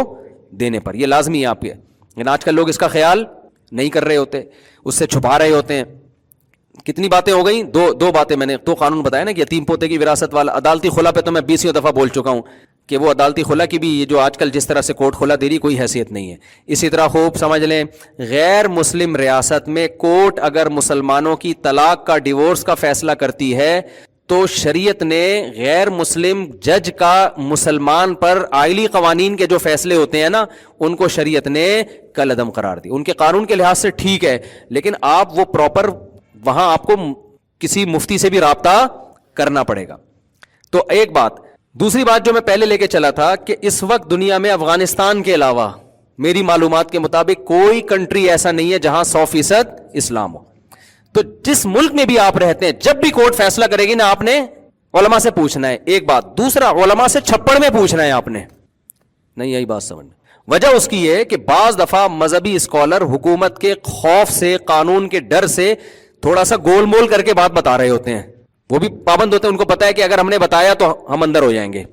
دینے پر, یہ لازمی ہے آپ کے. لیکن آج کل لوگ اس کا خیال نہیں کر رہے ہوتے, اس سے چھپا رہے ہوتے ہیں. کتنی باتیں ہو گئیں, دو باتیں میں نے تو قانون بتایا نا کہ یتیم پوتے کی وراثت والا. عدالتی خلا پہ تو میں 20 دفعہ بول چکا ہوں کہ وہ عدالتی خلا کی بھی یہ جو آج کل جس طرح سے کورٹ خلا دے رہی کوئی حیثیت نہیں ہے. اسی طرح خوب سمجھ لیں, غیر مسلم ریاست میں کورٹ اگر مسلمانوں کی طلاق کا, ڈیورس کا فیصلہ کرتی ہے تو شریعت نے غیر مسلم جج کا مسلمان پر آئلی قوانین کے جو فیصلے ہوتے ہیں نا ان کو شریعت نے کل عدم قرار دی. ان کے قانون کے لحاظ سے ٹھیک ہے, لیکن آپ وہ پراپر وہاں آپ کو کسی مفتی سے بھی رابطہ کرنا پڑے گا. تو ایک بات. دوسری بات جو میں پہلے لے کے چلا تھا کہ اس وقت دنیا میں افغانستان کے علاوہ میری معلومات کے مطابق کوئی کنٹری ایسا نہیں ہے جہاں 100% اسلام ہو. تو جس ملک میں بھی آپ رہتے ہیں, جب بھی کورٹ فیصلہ کرے گی نا آپ نے علماء سے پوچھنا ہے. ایک بات. دوسرا, علماء سے چھپڑ میں پوچھنا ہے آپ نے. نہیں یہی بات سمجھ میں. وجہ اس کی ہے کہ بعض دفعہ مذہبی اسکالر حکومت کے خوف سے, قانون کے ڈر سے تھوڑا سا گول مول کر کے بات بتا رہے ہوتے ہیں. وہ بھی پابند ہوتے ہیں, ان کو پتا ہے کہ اگر ہم نے بتایا تو ہم اندر ہو جائیں گے.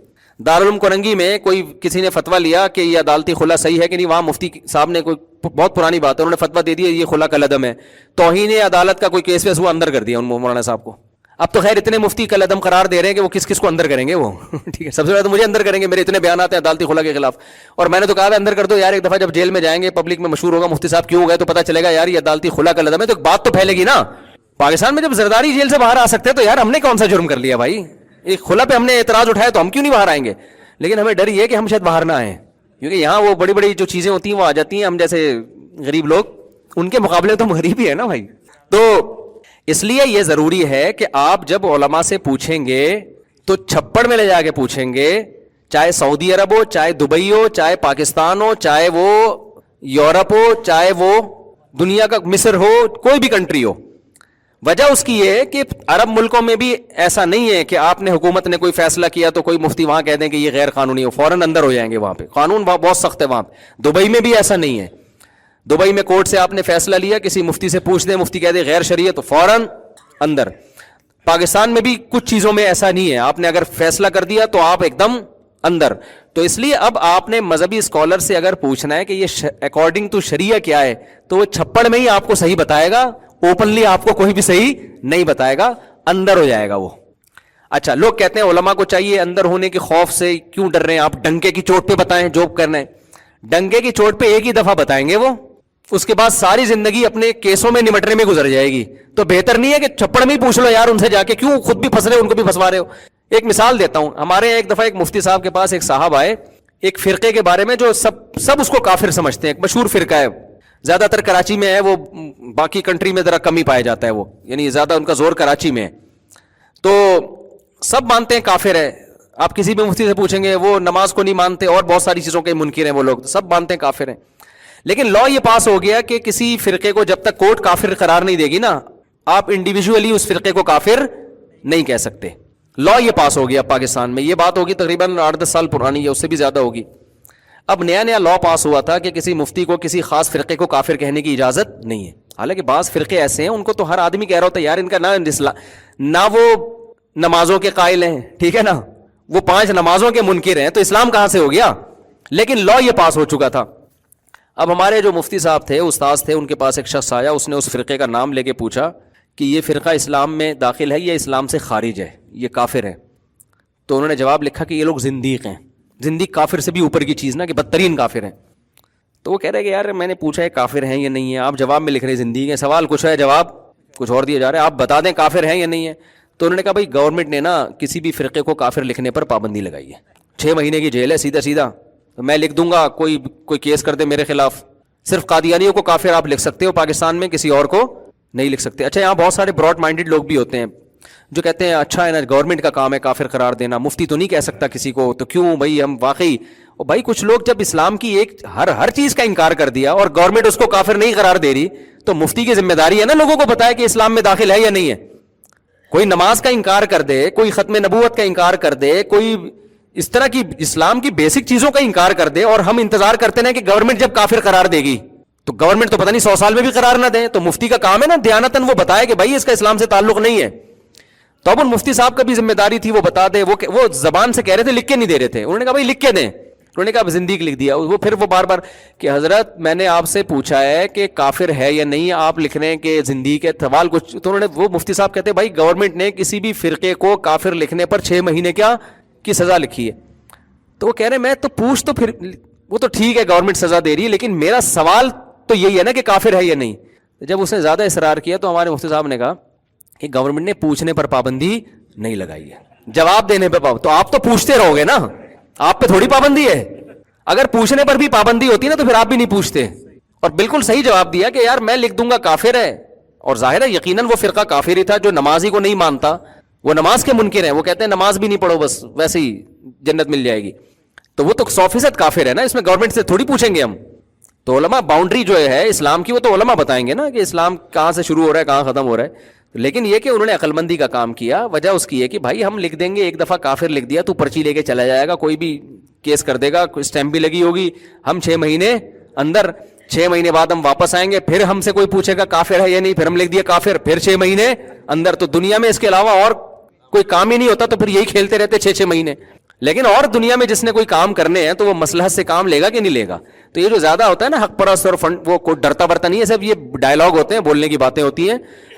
دارالعلوم کرنگی میں کوئی کسی نے فتویٰ لیا کہ یہ عدالتی خلا صحیح ہے کہ نہیں, وہاں مفتی صاحب نے کوئی بہت پرانی بات ہے انہوں نے فتویٰ دے دیا یہ خلا کل عدم ہے. توہین عدالت کا کوئی کیس ویس وہ اندر کر دیا ان مولانا صاحب کو. اب تو خیر اتنے مفتی کل عدم قرار دے رہے ہیں کہ وہ کس کس کو اندر کریں گے وہ ٹھیک ہے. سب سے پہلے تو مجھے اندر کریں گے, میرے اتنے بیانات ہیں عدالتی خلا کے خلاف. اور میں نے تو کہا اندر کر دو یار, ایک دفعہ جب جیل میں جائیں گے پبلک میں مشہور ہوگا مفتی صاحب کیوں گئے تو پتہ چلے گا یار یہ عدالتی خلا کل عدم ہے, تو ایک بات تو پھیلے گی نا. پاکستان میں جب زرداری جیل سے باہر آ سکتے ہیں تو یار ہم نے کون سا جرم کر لیا بھائی. ایک خلا پہ ہم نے اعتراض اٹھایا تو ہم کیوں نہیں باہر آئیں گے. لیکن ہمیں ڈر یہ ہے کہ ہم شاید باہر نہ آئیں, کیونکہ یہاں وہ بڑی بڑی جو چیزیں ہوتی ہیں وہ آ جاتی ہیں, ہم جیسے غریب لوگ ان کے مقابلے تو ہم غریب ہی ہے نا بھائی. تو اس لیے یہ ضروری ہے کہ آپ جب علماء سے پوچھیں گے تو چھپڑ میں لے جا کے پوچھیں گے, چاہے سعودی عرب ہو, چاہے دبئی ہو, چاہے پاکستان ہو, چاہے وہ یورپ ہو, چاہے وہ دنیا کا مصر ہو, کوئی بھی کنٹری ہو. وجہ اس کی یہ کہ عرب ملکوں میں بھی ایسا نہیں ہے کہ آپ نے حکومت نے کوئی فیصلہ کیا تو کوئی مفتی وہاں کہہ دیں کہ یہ غیر قانونی ہو, فوراً اندر ہو جائیں گے. وہاں پہ قانون بہت سخت ہے وہاں پہ. دبئی میں بھی ایسا نہیں ہے. دبئی میں کورٹ سے آپ نے فیصلہ لیا, کسی مفتی سے پوچھ دیں, مفتی کہہ دے غیر شرعی تو فوراً اندر. پاکستان میں بھی کچھ چیزوں میں ایسا نہیں ہے, آپ نے اگر فیصلہ کر دیا تو آپ ایک دم اندر. تو اس لیے اب آپ نے مذہبی اسکالر سے اگر پوچھنا ہے کہ یہ اکارڈنگ ٹو شریعہ کیا ہے تو وہ چھپڑ میں ہی آپ کو صحیح بتائے گا, اوپنلی آپ کو کوئی بھی صحیح نہیں بتائے گا, اندر ہو جائے گا وہ. اچھا, لوگ کہتے ہیں علماء کو چاہیے اندر ہونے کے خوف سے کیوں ڈر رہے ہیں, آپ ڈنکے کی چوٹ پہ بتائیں جو کرنا ہے. ڈنکے کی چوٹ پہ ایک ہی دفعہ بتائیں گے وہ, اس کے بعد ساری زندگی اپنے کیسوں میں نمٹنے میں گزر جائے گی. تو بہتر نہیں ہے کہ چھپڑ میں ہی پوچھ لو یار ان سے جا کے, کیوں خود بھی پھنس رہے ان کو بھی پھنسوا رہے ہو. ایک مثال دیتا ہوں, ہمارے ایک دفعہ ایک مفتی صاحب کے پاس ایک صاحب آئے ایک فرقے کے بارے میں جو سب اس کو کافر سمجھتے ہیں, ایک مشہور فرقہ ہے, زیادہ تر کراچی میں ہے, وہ باقی کنٹری میں ذرا کم ہی پایا جاتا ہے وہ, یعنی زیادہ ان کا زور کراچی میں ہے. تو سب مانتے ہیں کافر ہے, آپ کسی بھی مفتی سے پوچھیں گے وہ نماز کو نہیں مانتے اور بہت ساری چیزوں کے منکر ہیں وہ لوگ, سب مانتے ہیں کافر ہیں. لیکن لا یہ پاس ہو گیا کہ کسی فرقے کو جب تک کورٹ کافر قرار نہیں دے گی نا, آپ انڈیویجولی اس فرقے کو کافر نہیں کہہ سکتے. لا یہ پاس ہو گیا پاکستان میں, یہ بات ہوگی تقریباً 8-10 سال پرانی ہے, اس سے بھی زیادہ ہوگی. اب نیا لا پاس ہوا تھا کہ کسی مفتی کو کسی خاص فرقے کو کافر کہنے کی اجازت نہیں ہے. حالانکہ بعض فرقے ایسے ہیں ان کو تو ہر آدمی کہہ رہا ہوتا ہے یار ان کا نہ وہ نمازوں کے قائل ہیں, ٹھیک ہے نا, وہ 5 نمازوں کے منکر ہیں, تو اسلام کہاں سے ہو گیا. لیکن لا یہ پاس ہو چکا تھا. اب ہمارے جو مفتی صاحب تھے, استاذ تھے, ان کے پاس ایک شخص آیا, اس نے اس فرقے کا نام لے کے پوچھا کہ یہ فرقہ اسلام میں داخل ہے یا اسلام سے خارج ہے, یہ کافر ہے. تو انہوں نے جواب لکھا کہ یہ لوگ زندیق ہیں. زندیق کافر سے بھی اوپر کی چیز نا, کہ بدترین کافر ہیں. تو وہ کہہ رہے کہ یار میں نے پوچھا ہے کافر ہیں یا نہیں ہے, آپ جواب میں لکھ رہے زندیق ہیں, سوال کچھ ہے جواب کچھ اور دیا جا رہا ہے, آپ بتا دیں کافر ہیں یا نہیں ہے. تو انہوں نے کہا بھائی گورنمنٹ نے نا کسی بھی فرقے کو کافر لکھنے پر پابندی لگائی ہے, 6 مہینے کی جیل ہے سیدھا. میں لکھ دوں گا, کوئی کیس کر دے میرے خلاف, صرف قادیانیوں کو کافر آپ لکھ سکتے ہو پاکستان میں, کسی اور کو نہیں لکھ سکتے. اچھا, یہاں بہت سارے براڈ مائنڈیڈ لوگ بھی ہوتے ہیں جو کہتے ہیں اچھا ہے نا گورنمنٹ کا کام ہے کافر قرار دینا, مفتی تو نہیں کہہ سکتا کسی کو, تو کیوں بھائی ہم واقعی. اور بھائی کچھ لوگ جب اسلام کی ایک ہر چیز کا انکار کر دیا اور گورنمنٹ اس کو کافر نہیں قرار دے رہی, تو مفتی کی ذمہ داری ہے نا لوگوں کو بتایا کہ اسلام میں داخل ہے یا نہیں ہے. کوئی نماز کا انکار کر دے, کوئی ختم نبوت کا انکار کر دے, کوئی اس طرح کی اسلام کی بیسک چیزوں کا انکار کر دے, اور ہم انتظار کرتے ہیں کہ گورنمنٹ جب کافر قرار دے گی تو گورنمنٹ تو پتہ نہیں 100 سال میں بھی قرار نہ دیں. تو مفتی کا کام ہے نا دیانتاً وہ بتائے کہ بھائی اس کا اسلام سے تعلق نہیں ہے. تو اب ان مفتی صاحب کا بھی ذمہ داری تھی وہ بتا دے. وہ زبان سے کہہ رہے تھے, لکھ کے نہیں دے رہے تھے. انہوں نے کہا بھائی لکھ کے دیں. انہوں نے کہا اب زندگی لکھ دیا. وہ پھر وہ بار بار کہ حضرت میں نے آپ سے پوچھا ہے کہ کافر ہے یا نہیں, آپ لکھ رہے ہیں کہ زندگی کے سوال کچھ. تو انہوں نے, وہ مفتی صاحب کہتے ہیں بھائی گورنمنٹ نے کسی بھی فرقے کو کافر لکھنے پر 6 مہینے کی سزا لکھی ہے. تو وہ کہہ رہے ہیں میں تو پوچھ, تو پھر وہ تو ٹھیک ہے گورنمنٹ سزا دے رہی ہے, لیکن میرا سوال تو یہی ہے نا کہ کافر ہے یا نہیں. جب اس نے زیادہ اصرار کیا تو ہمارے مفتی صاحب نے کہا کہ گورنمنٹ نے پوچھنے پر پابندی نہیں لگائی ہے, جواب دینے پہ پابندی. تو آپ تو پوچھتے رہو گے نا, آپ پہ تھوڑی پابندی ہے. اگر پوچھنے پر بھی پابندی ہوتی نا تو پھر آپ بھی نہیں پوچھتے. اور بالکل صحیح جواب دیا کہ یار میں لکھ دوں گا کافر ہے, اور ظاہر ہے یقیناً وہ فرقہ کافر ہی تھا جو نمازی کو نہیں مانتا, وہ نماز کے منکر ہیں, وہ کہتے ہیں نماز بھی نہیں پڑھو بس ویسے ہی جنت مل جائے گی. تو وہ تو 100% کافر ہے نا, اس میں گورنمنٹ سے تھوڑی پوچھیں گے ہم. تو علماء باؤنڈری جو ہے اسلام کی وہ تو علماء بتائیں گے نا کہ اسلام کہاں سے شروع ہو رہا ہے کہاں ختم ہو رہا ہے. لیکن یہ کہ انہوں نے عقل مندی کا کام کیا. وجہ اس کی ہے کہ بھائی ہم لکھ دیں گے, ایک دفعہ کافر لکھ دیا تو پرچی لے کے چلا جائے گا, کوئی بھی کیس کر دے گا, اسٹیمپ بھی لگی ہوگی, ہم 6 مہینے اندر, 6 مہینے بعد ہم واپس آئیں گے, پھر ہم سے کوئی پوچھے گا کافر ہے یا نہیں, پھر ہم لکھ دیا کافر, پھر 6 مہینے اندر. تو دنیا میں اس کے علاوہ اور کوئی کام ہی نہیں ہوتا, تو پھر یہی کھیلتے رہتے 6 مہینے. لیکن اور دنیا میں جس نے کوئی کام کرنے ہیں تو وہ مصلحت سے کام لے گا کہ نہیں لے گا. تو یہ جو زیادہ ہوتا ہے نا حق پرست اور فنڈ, وہ کوئی ڈرتا برتا نہیں ہے, سب یہ ڈائلاگ ہوتے ہیں, بولنے کی باتیں ہوتی ہیں.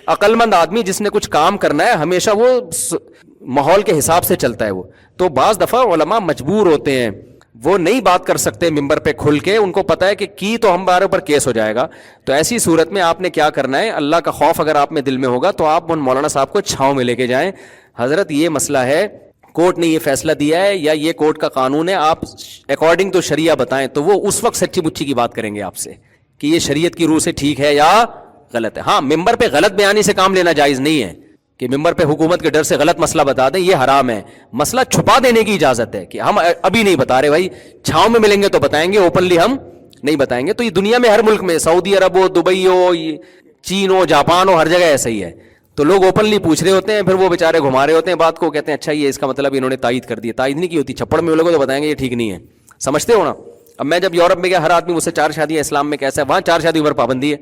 عقل مند آدمی جس نے کچھ کام کرنا ہے ہمیشہ وہ ماحول کے حساب سے چلتا ہے. وہ تو بعض دفعہ علماء مجبور ہوتے ہیں, وہ نہیں بات کر سکتے ممبر پہ کھل کے, ان کو پتا ہے کہ کی تو ہمارے اوپر کیس ہو جائے گا. تو ایسی صورت میں آپ نے کیا کرنا ہے, اللہ کا خوف اگر آپ میں دل میں ہوگا تو آپ ان مولانا صاحب کو چھاؤں میں لے کے جائیں. حضرت یہ مسئلہ ہے, کورٹ نے یہ فیصلہ دیا ہے یا یہ کورٹ کا قانون ہے, آپ اکارڈنگ ٹو شریعہ بتائیں. تو وہ اس وقت سچی مچی کی بات کریں گے آپ سے کہ یہ شریعت کی روح سے ٹھیک ہے یا غلط ہے. ہاں ممبر پہ غلط بیانی سے کام لینا جائز نہیں ہے کہ ممبر پہ حکومت کے ڈر سے غلط مسئلہ بتا دیں, یہ حرام ہے. مسئلہ چھپا دینے کی اجازت ہے کہ ہم ابھی نہیں بتا رہے بھائی, چھاؤں میں ملیں گے تو بتائیں گے, اوپنلی ہم نہیں بتائیں گے. تو یہ دنیا میں ہر ملک میں, سعودی عرب ہو, دبئی ہو, چین ہو, جاپان ہو, ہر جگہ ایسا ہی ہے. تو لوگ اوپنلی پوچھ رہے ہوتے ہیں, پھر وہ بیچارے گھما رہے ہوتے ہیں بات کو, کہتے ہیں اچھا یہ اس کا مطلب انہوں نے تائید کر دی. تائید نہیں کی ہوتی, چھپڑ میں وہ لوگ تو بتائیں گے یہ ٹھیک نہیں ہے. سمجھتے ہو نا. اب میں جب یورپ میں گیا, ہر آدمی مجھ سے 4 شادیاں, اسلام میں کیسا ہے, وہاں 4 شادی پر پابندی ہے.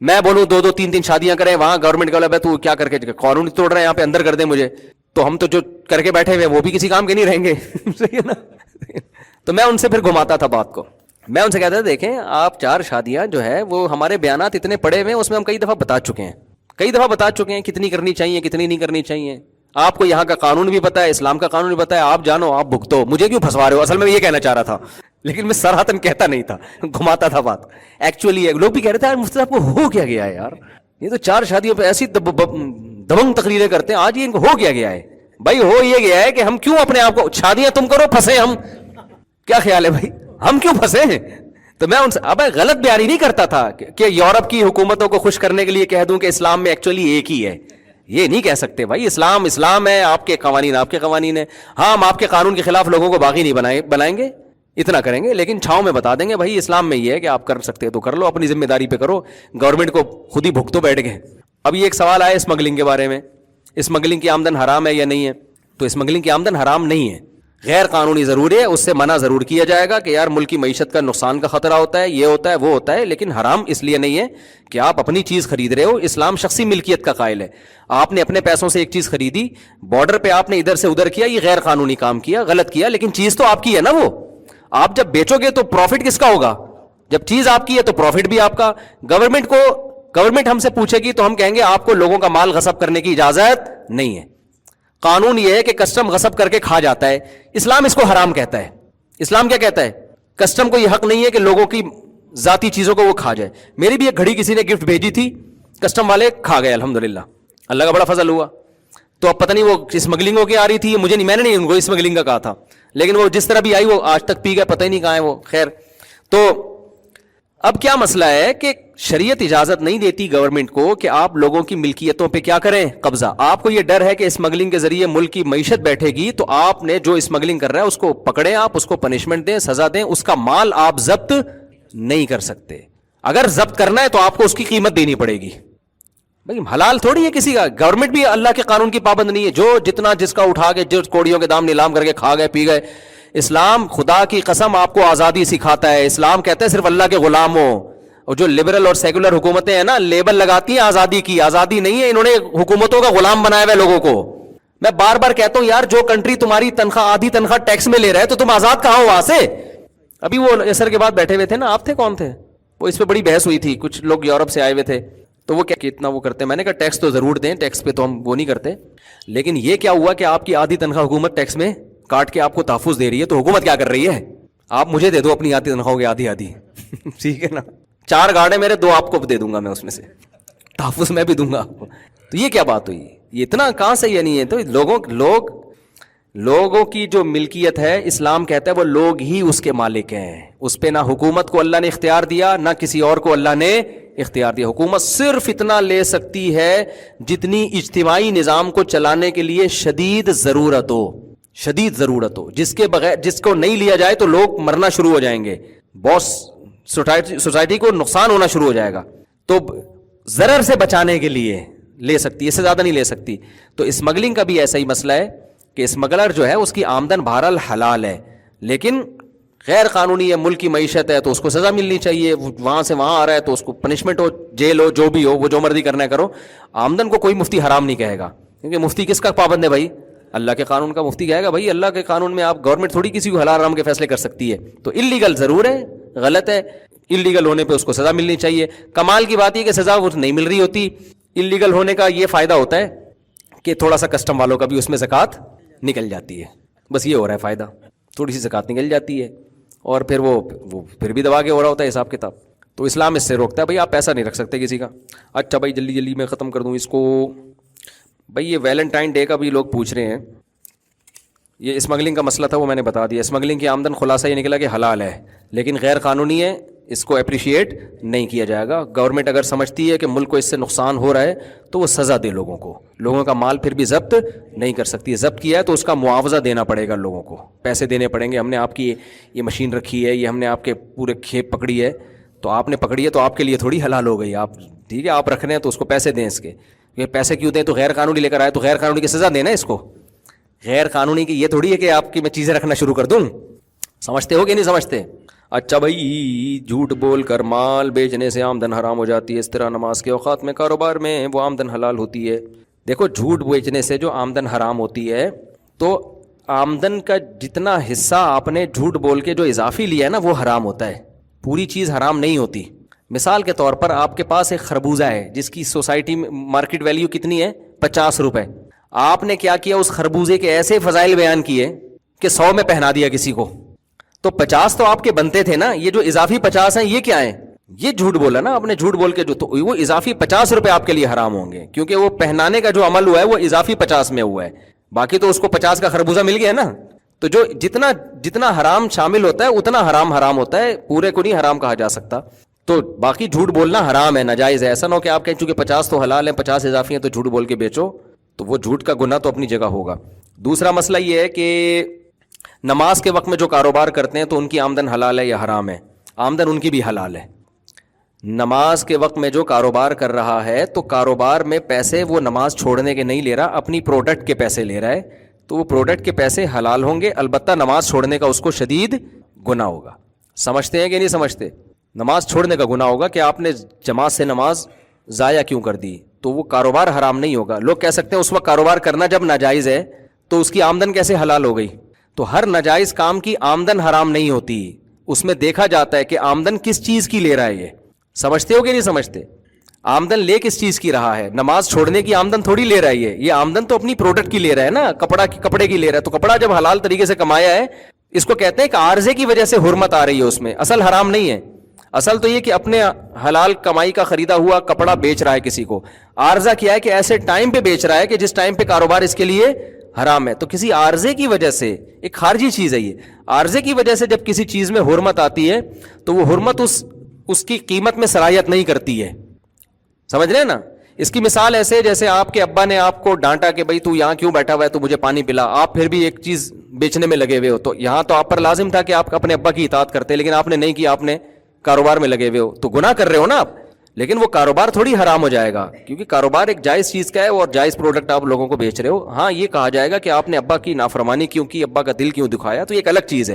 میں بولوں 2 3 شادیاں کریں, وہاں گورنمنٹ کا بولے تو کیا کر کے قانون توڑ رہے ہیں, یہاں پہ اندر کر دیں مجھے. تو ہم تو جو کر کے بیٹھے ہوئے وہ بھی کسی کام کے نہیں رہیں گے. صحیح ہے نا. تو میں ان سے پھر گھماتا تھا بات کو, میں ان سے کہتا تھا دیکھیں آپ 4 شادیاں جو ہے وہ ہمارے بیانات اتنے پڑے ہوئے ہیں, اس میں ہم کئی دفعہ بتا چکے ہیں کتنی کرنی چاہیے کتنی نہیں کرنی چاہیے. آپ کو یہاں کا قانون بھی پتا ہے, اسلام کا قانون بھی پتا ہے, آپ جانو آپ بھگتو, مجھے کیوں پھنسوا رہے ہو. اصل میں یہ کہنا چاہ رہا تھا, لیکن میں سراہتن کہتا نہیں تھا, گھماتا تھا بات. ایکچولی لوگ بھی کہہ رہے تھے یار مفتی صاحب کو ہو کیا گیا ہے یار, یہ تو 4 شادیوں پہ ایسی دبنگ تقریریں کرتے ہیں, آج یہ ان کو ہو کیا گیا ہے. بھائی ہو یہ گیا ہے کہ ہم کیوں اپنے آپ کو, شادیاں تم کرو پھنسے ہم, کیا خیال ہے بھائی, ہم کیوں پھنسے ہیں. تو میں ان سے اب غلط بیانی نہیں کرتا تھا کہ یورپ کی حکومتوں کو خوش کرنے کے لیے کہہ دوں کہ اسلام میں ایکچولی ایک ہی ہے. یہ نہیں کہہ سکتے بھائی, اسلام ہے, آپ کے قوانین آپ کے قوانین ہیں. ہاں ہم آپ کے قانون کے خلاف لوگوں کو باغی نہیں بنائیں گے, اتنا کریں گے, لیکن چھاؤں میں بتا دیں گے بھائی اسلام میں یہ ہے کہ آپ کر سکتے تو کر لو, اپنی ذمہ داری پہ کرو, گورنمنٹ کو خود ہی بھگتو بیٹھ گئے. اب یہ ایک سوال آیا اسمگلنگ کے بارے میں, اسمگلنگ کی آمدن حرام ہے یا نہیں ہے. تو اسمگلنگ کی آمدن حرام نہیں ہے, غیر قانونی ضرور ہے, اس سے منع ضرور کیا جائے گا کہ یار ملک کی معیشت کا نقصان کا خطرہ ہوتا ہے, یہ ہوتا ہے وہ ہوتا ہے, لیکن حرام اس لیے نہیں ہے کہ آپ اپنی چیز خرید رہے ہو. اسلام شخصی ملکیت کا قائل ہے. آپ نے اپنے پیسوں سے ایک چیز خریدی, بارڈر پہ آپ نے ادھر سے ادھر کیا, یہ غیر قانونی کام کیا, غلط کیا, لیکن چیز تو آپ کی ہے نا. وہ آپ جب بیچو گے تو پروفٹ کس کا ہوگا, جب چیز آپ کی ہے تو پروفٹ بھی آپ کا. گورنمنٹ ہم سے پوچھے گی تو ہم کہیں گے آپ کو لوگوں کا مال غصب کرنے کی اجازت نہیں ہے. قانون یہ ہے کہ کسٹم غصب کر کے کھا جاتا ہے, اسلام اس کو حرام کہتا ہے. اسلام کیا کہتا ہے, کسٹم کو یہ حق نہیں ہے کہ لوگوں کی ذاتی چیزوں کو وہ کھا جائے. میری بھی ایک گھڑی کسی نے گفٹ بھیجی تھی, کسٹم والے کھا گئے, الحمدللہ اللہ کا بڑا فضل ہوا. تو اب پتہ نہیں وہ اسمگلنگ ہو کے آ رہی تھی, مجھے نہیں, میں نے نہیں ان کو اسمگلنگ کا کہا تھا, لیکن وہ جس طرح بھی آئی وہ آج تک پی گئے, پتہ ہی نہیں کہاں ہے وہ. خیر, تو اب کیا مسئلہ ہے کہ شریعت اجازت نہیں دیتی گورنمنٹ کو کہ آپ لوگوں کی ملکیتوں پہ کیا کریں, قبضہ. آپ کو یہ ڈر ہے کہ اسمگلنگ کے ذریعے ملک کی معیشت بیٹھے گی, تو آپ نے جو اسمگلنگ کر رہا ہے اس کو پکڑیں, آپ اس کو پنشمنٹ دیں, سزا دیں, اس کا مال آپ ضبط نہیں کر سکتے. اگر ضبط کرنا ہے تو آپ کو اس کی قیمت دینی پڑے گی. بھائی حلال تھوڑی ہے کسی کا, گورنمنٹ بھی اللہ کے قانون کی پابند نہیں ہے. جو جتنا جس کا اٹھا کے, جو کوڑیوں کے دام نیلام کر کے کھا گئے پی گئے. اسلام خدا کی قسم آپ کو آزادی سکھاتا ہے. اسلام کہتا ہے صرف اللہ کے غلام ہو, اور جو لبرل اور سیکولر حکومتیں ہیں نا, لیبل لگاتی ہیں آزادی کی, آزادی نہیں ہے, انہوں نے حکومتوں کا غلام بنایا ہوا ہے لوگوں کو. میں بار بار کہتا ہوں یار, جو کنٹری تمہاری تنخواہ آدھی تنخواہ ٹیکس میں لے رہا ہے تو تم آزاد کہاں ہو وہاں سے؟ ابھی وہ اثر کے بعد بیٹھے ہوئے تھے نا, آپ تھے کون تھے وہ, اس پہ بڑی بحث ہوئی تھی, کچھ لوگ یورپ سے آئے ہوئے تھے, تو وہ کیا اتنا وہ کرتے ہیں. میں نے کہا ٹیکس تو ضرور دیں, ٹیکس پہ تو ہم وہ نہیں کرتے, لیکن یہ کیا ہوا کہ آپ کی آدھی تنخواہ حکومت ٹیکس میں کاٹ کے آپ کو تحفظ دے رہی ہے, تو حکومت کیا کر رہی ہے؟ آپ مجھے دے دو اپنی آدھی تنخواہ کی آدھی آدھی, ٹھیک ہے نا, 4 گاڑے میرے 2 آپ کو دے دوں گا میں, اس میں سے تحفظ میں بھی دوں گا آپ کو. تو یہ کیا بات ہوئی؟ یہ اتنا کہاں سے یہ نہیں ہے. تو لوگوں کی جو ملکیت ہے, اسلام کہتا ہے وہ لوگ ہی اس کے مالک ہیں, اس پہ نہ حکومت کو اللہ نے اختیار دیا نہ کسی اور کو اللہ نے اختیار دیا. حکومت صرف اتنا لے سکتی ہے جتنی اجتماعی نظام کو چلانے کے لیے شدید ضرورت ہو, شدید ضرورت ہو. جس کے بغیر, جس کو نہیں لیا جائے تو لوگ مرنا شروع ہو جائیں گے, سوسائٹی کو نقصان ہونا شروع ہو جائے گا. تو ضرر سے بچانے کے لیے لے سکتی, اس سے زیادہ نہیں لے سکتی. تو اسمگلنگ کا بھی ایسا ہی مسئلہ ہے کہ اسمگلر جو ہے اس کی آمدن بہرحال حلال ہے, لیکن غیر قانونی ہے, ملک کی معیشت ہے, تو اس کو سزا ملنی چاہیے. وہاں سے وہاں آ رہا ہے تو اس کو پنشمنٹ ہو, جیل ہو, جو بھی ہو, وہ جو مرضی کرنا ہے کرو. آمدن کو کوئی مفتی حرام نہیں کہے گا, کیونکہ مفتی کس کا پابند ہے بھائی؟ اللہ کے قانون کا مفتی کہے گا بھائی اللہ کے قانون میں آپ, گورنمنٹ تھوڑی کسی کو حلال حرام کے فیصلے کر سکتی ہے. تو انلیگل ضرور ہے, غلط ہے, انلیگل ہونے پہ اس کو سزا ملنی چاہیے. کمال کی بات یہ کہ سزا وہ نہیں مل رہی ہوتی. انلیگل ہونے کا یہ فائدہ ہوتا ہے کہ تھوڑا سا کسٹم والوں کا بھی اس میں زکوٰۃ نکل جاتی ہے, بس یہ ہو رہا ہے فائدہ, تھوڑی سی زکوٰۃ نکل جاتی ہے, اور پھر وہ پھر بھی دبا کے ہو رہا ہوتا ہے حساب کتاب. تو اسلام اس سے روکتا ہے, بھائی آپ پیسہ نہیں رکھ سکتے کسی کا. اچھا بھائی جلدی جلدی میں ختم کر دوں اس کو. بھائی یہ ویلنٹائن ڈے کا بھی لوگ پوچھ رہے ہیں, یہ اسمگلنگ کا مسئلہ تھا وہ میں نے بتا دیا. اسمگلنگ کی آمدن خلاصہ یہ نکلا کہ حلال ہے, لیکن غیر قانونی ہے, اس کو اپریشیٹ نہیں کیا جائے گا. گورنمنٹ اگر سمجھتی ہے کہ ملک کو اس سے نقصان ہو رہا ہے تو وہ سزا دے لوگوں کو. لوگوں کا مال پھر بھی ضبط نہیں کر سکتی. ضبط کیا ہے تو اس کا معاوضہ دینا پڑے گا, لوگوں کو پیسے دینے پڑیں گے. ہم نے آپ کی یہ مشین رکھی ہے, یہ ہم نے آپ کے پورے کھیپ پکڑی ہے, تو آپ نے پکڑی ہے تو آپ کے لیے تھوڑی حلال ہو گئی. آپ ٹھیک ہے آپ رکھ رہے ہیں تو اس کو پیسے دیں. اس کے یہ پیسے کیوں دیں؟ تو غیر قانونی لے کر آئے تو غیر قانونی کی سزا دینا اس کو. غیر قانونی کی یہ تھوڑی ہے کہ آپ کی میں چیزیں رکھنا شروع کر دوں. سمجھتے ہو کہ نہیں سمجھتے؟ اچھا بھائی, جھوٹ بول کر مال بیچنے سے آمدن حرام ہو جاتی ہے, اس طرح نماز کے اوقات میں کاروبار میں وہ آمدن حلال ہوتی ہے. دیکھو جھوٹ بیچنے سے جو آمدن حرام ہوتی ہے, تو آمدن کا جتنا حصہ آپ نے جھوٹ بول کے جو اضافی لیا ہے نا وہ حرام ہوتا ہے, پوری چیز حرام نہیں ہوتی. مثال کے طور پر آپ کے پاس ایک خربوزہ ہے جس کی سوسائٹی میں مارکیٹ ویلیو کتنی ہے؟ 50 روپے. آپ نے کیا کیا, اس خربوزے کے ایسے فضائل بیان کیے کہ 100 میں پہنا دیا کسی کو, تو 50 تو آپ کے بنتے تھے نا. یہ جو اضافی 50 ہیں یہ کیا ہیں؟ یہ جھوٹ بولا نا آپ نے, جھوٹ بول کے جو, تو وہ اضافی 50 روپے آپ کے لیے حرام ہوں گے, کیونکہ وہ پہنانے کا جو عمل ہوا ہے وہ اضافی 50 میں ہوا ہے. باقی تو اس کو 50 کا خربوزہ مل گیا نا. تو جو جتنا حرام شامل ہوتا ہے اتنا حرام ہوتا ہے, پورے کو نہیں حرام کہا جا سکتا. تو باقی جھوٹ بولنا حرام ہے, ناجائز ہے. ایسا نہ ہو کہ آپ کہیں چونکہ 50 تو حلال ہیں 50 اضافی ہیں تو جھوٹ بول کے بیچو, تو وہ جھوٹ کا گناہ تو اپنی جگہ ہوگا. دوسرا مسئلہ یہ ہے کہ نماز کے وقت میں جو کاروبار کرتے ہیں تو ان کی آمدن حلال ہے یا حرام ہے؟ آمدن ان کی بھی حلال ہے. نماز کے وقت میں جو کاروبار کر رہا ہے تو کاروبار میں پیسے وہ نماز چھوڑنے کے نہیں لے رہا, اپنی پروڈکٹ کے پیسے لے رہا ہے, تو وہ پروڈکٹ کے پیسے حلال ہوں گے. البتہ نماز چھوڑنے کا اس کو شدید گناہ ہوگا. سمجھتے ہیں کہ نہیں سمجھتے؟ نماز چھوڑنے کا گناہ ہوگا کہ آپ نے جماعت سے نماز ضائع کیوں کر دی, تو وہ کاروبار حرام نہیں ہوگا. لوگ کہہ سکتے ہیں اس وقت کاروبار کرنا جب ناجائز ہے تو اس کی آمدن کیسے حلال ہو گئی؟ تو ہر ناجائز کام کی آمدن حرام نہیں ہوتی, اس میں دیکھا جاتا ہے کہ آمدن کس چیز کی لے رہا ہے. یہ سمجھتے ہو کہ نہیں سمجھتے؟ آمدن لے کس چیز کی رہا ہے؟ نماز چھوڑنے کی آمدن تھوڑی لے رہا ہے. یہ آمدن تو اپنی پروڈکٹ کی لے رہا ہے نا, کپڑے کی لے رہا ہے. تو کپڑا جب حلال طریقے سے کمایا ہے, اس کو کہتے ہیں کہ عارضے کی وجہ سے حرمت آ رہی ہے اس میں, اصل حرام نہیں ہے. اصل تو یہ کہ اپنے حلال کمائی کا خریدا ہوا کپڑا بیچ رہا ہے کسی کو. عارضہ کیا ہے کہ ایسے ٹائم پہ بیچ رہا ہے کہ جس ٹائم پہ کاروبار اس کے لیے حرام ہے. تو کسی عارضے کی وجہ سے, ایک خارجی چیز ہے یہ, عارضے کی وجہ سے جب کسی چیز میں حرمت آتی ہے تو وہ حرمت اس کی قیمت میں صلاحیت نہیں کرتی ہے. سمجھ رہے ہیں نا؟ اس کی مثال ایسے جیسے آپ کے ابا نے آپ کو ڈانٹا کہ بھائی تو یہاں کیوں بیٹھا ہوا ہے, تو مجھے پانی پلا. آپ پھر بھی ایک چیز بیچنے میں لگے ہوئے ہو, تو یہاں تو آپ پر لازم تھا کہ آپ اپنے ابا کی اطاعت کرتے, لیکن آپ نے نہیں کی, آپ نے کاروبار میں لگے ہوئے ہو, تو گناہ کر رہے ہو نا آپ. لیکن وہ کاروبار تھوڑی حرام ہو جائے گا, کیونکہ کاروبار ایک جائز چیز کا ہے اور جائز پروڈکٹ آپ لوگوں کو بیچ رہے ہو. ہاں یہ کہا جائے گا کہ آپ نے ابا کی نافرمانی کیوں کی, ابا کا دل کیوں دکھایا, تو یہ ایک الگ چیز ہے.